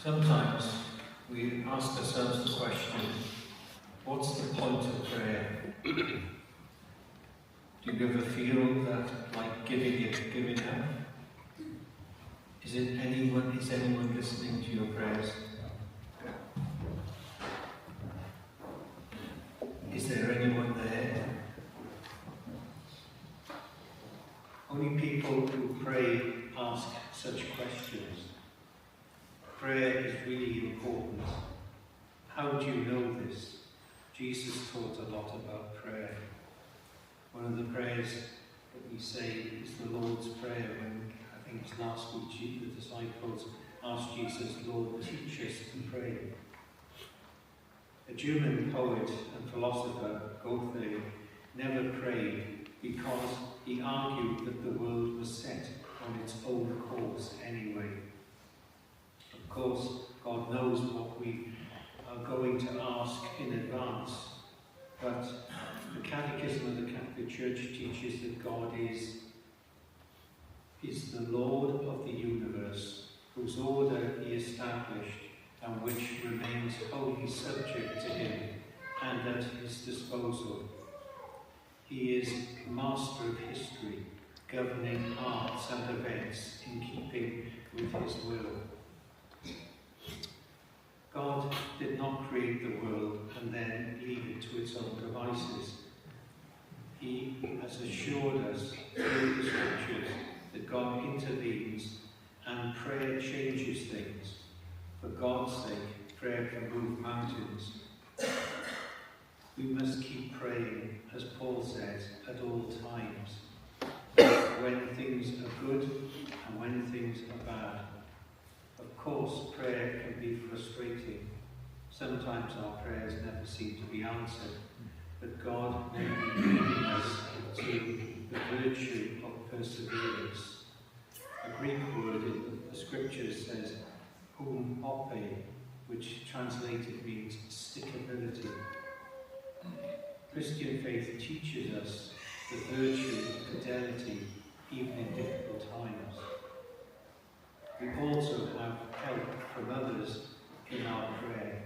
Sometimes we ask ourselves the question, what's the point of prayer? Do you ever feel that like giving up? Is anyone listening to your prayers? Is there anyone there? Only people who pray ask such questions. Prayer is really important. How do you know this? Jesus taught a lot about prayer. One of the prayers that we say is the Lord's Prayer. When I think it was last week, the disciples asked Jesus, Lord, teach us to pray. A German poet and philosopher, Goethe, never prayed because he argued that the world was set on its own course anyway. Of course, God knows what we are going to ask in advance, but the Catechism of the Catholic Church teaches that God is the Lord of the universe, whose order he established and which remains wholly subject to him and at his disposal. He is master of history, governing arts and events in keeping with his will. God did not create the world and then leave it to its own devices. He has assured us through the Scriptures that God intervenes and prayer changes things. For God's sake, prayer can move mountains. We must keep praying, as Paul says, at all times, when things are good and when things are bad. Of course, prayer can be frustrating. Sometimes our prayers never seem to be answered, but God may be leading us to the virtue of perseverance. A Greek word in the Scriptures says, hope, which translated means stickability. Christian faith teaches us the virtue of fidelity even in difficult times. We also have help from others in our prayer.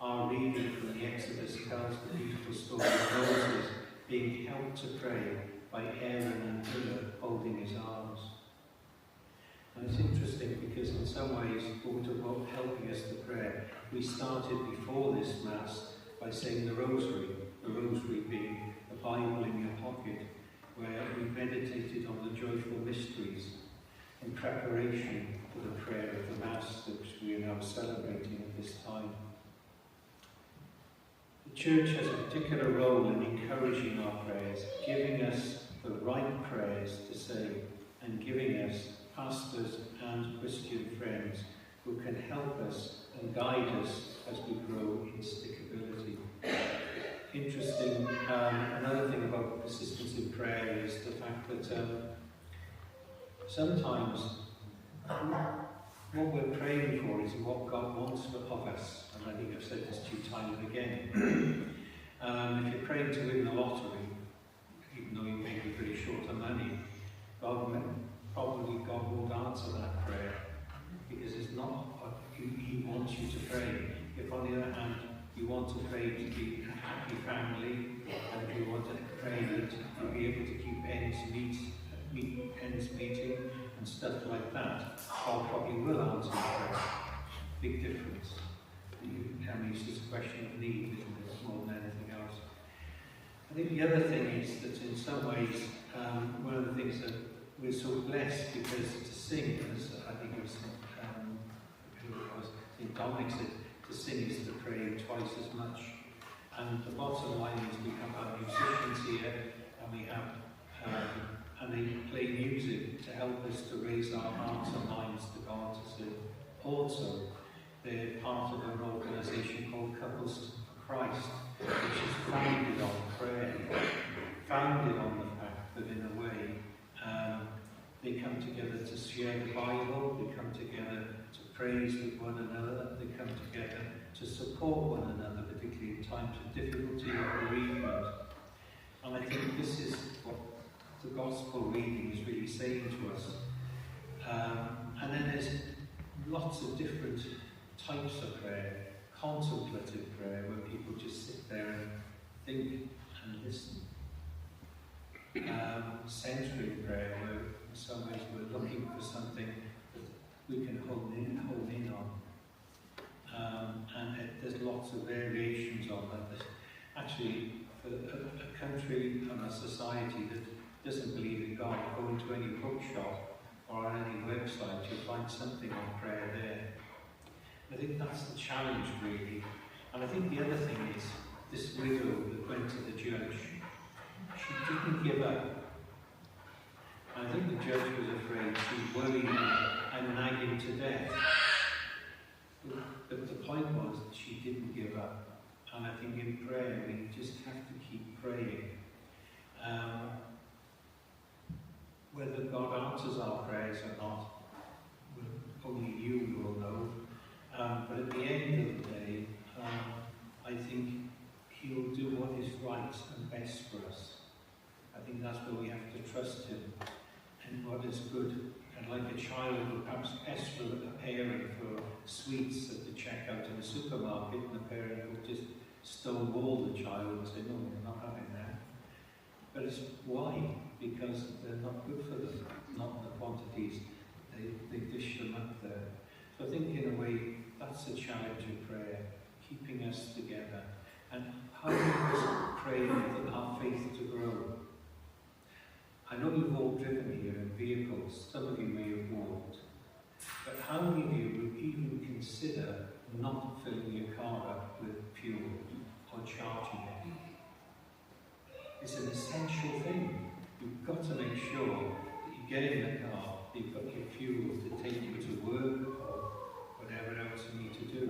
Our reading from the Exodus tells the beautiful story of Moses being helped to pray by Aaron and Hannah holding his arms. And it's interesting because in some ways, about helping us to prayer, we started before this Mass by saying the Rosary being a Bible in your pocket, where we meditated on the joyful mysteries in preparation for the prayer of the Mass that we are now celebrating at this time. The Church has a particular role in encouraging our prayers, giving us the right prayers to say, and giving us pastors and Christian friends who can help us and guide us as we grow in stickability. Interesting, another thing about persistence in prayer is the fact that sometimes what we're praying for is what God wants of us. And I think I've said this to you time and again. If you're praying to win the lottery, even though you may be pretty short on money, probably God won't answer that prayer because it's not what He wants you to pray. If on the other hand, you want to pray to be a happy family, and if you want to pray to be able to keep ends meeting and stuff like that, God probably will answer your prayer. Big difference. It's just a question of need, isn't it, more than anything else. I think the other thing is that in some ways, one of the things that we're so blessed because to sing, as I think it was St. Dominic said, to sing is to pray twice as much. And the bottom line is we have our musicians here, and we have and they play music to help us to raise our hearts and minds to God to sing. Also, they're part of an organisation called Couples for Christ, which is founded on prayer, founded on the fact that in a way they come together to share the Bible, they come together to praise with one another, they come together to support one another, particularly in times of difficulty or bereavement. And I think this is what the Gospel reading is really saying to us. And then there's lots of different types of prayer. Contemplative prayer, where people just sit there and think and listen. Centering prayer, where in some ways we're looking for something that we can hone in on. There's lots of variations on that. There's actually, for a country and a society that doesn't believe in God, go into any bookshop or on any website, you'll find something on prayer there. I think that's the challenge, really. And I think the other thing is, this widow that went to the judge, she didn't give up. And I think the judge was afraid she'd worry him and nag him to death. But the point was that she didn't give up. And I think in prayer, we just have to keep praying. Whether God answers our prayers or not, only you will know. But at the end of the day, I think He'll do what is right and best for us. I think that's where we have to trust Him and what is good. And like a child who perhaps asks for a parent for sweets at the checkout in the supermarket, and the parent will just stonewall the child and say, no, you're not having that. But it's why? Because they're not good for them, not in the quantities. They dish them up there. So I think in a way, that's the challenge of prayer, keeping us together and helping us pray for our faith to grow. I know you've all driven here in vehicles, some of you may have walked, but how many of you would even consider not filling your car up with fuel or charging it? It's an essential thing. You've got to make sure that you get in the car, you've got your fuel to take you to work or whatever else you need to do.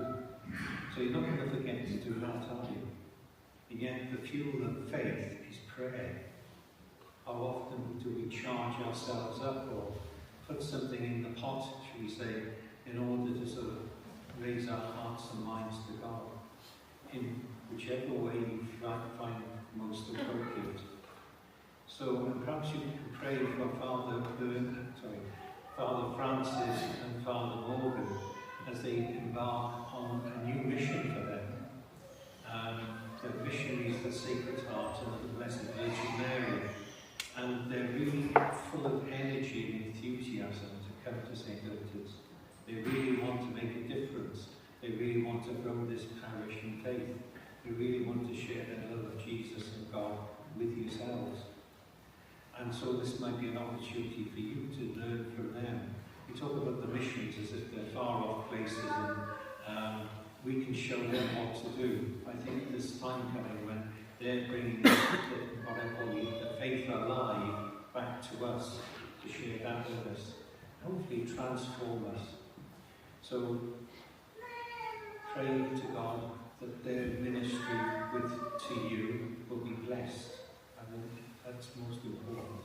So you're not going to forget to do that, are you? And yet the fuel of faith is prayer. How often do we charge ourselves up or put something in the pot, shall we say, in order to sort of raise our hearts and minds to God in whichever way you find most appropriate. So perhaps you can pray for Father Francis and Father Morgan as they embark on a new mission for them. They're missionaries of the Sacred Heart and the Blessed Virgin Mary. And they're really full of energy and enthusiasm to come to St. Ult's. They really want to make a difference. They really want to grow this parish in faith. They really want to share their love of Jesus and God with yourselves. And so this might be an opportunity for you to learn from them. We talk about the missions as if they're far off places and we can show them what to do. I think there's time coming when they're bringing what I call the faith alive back to us to share that with us. Hopefully transform us. So pray to God that their ministry to you will be blessed. I think that's most important.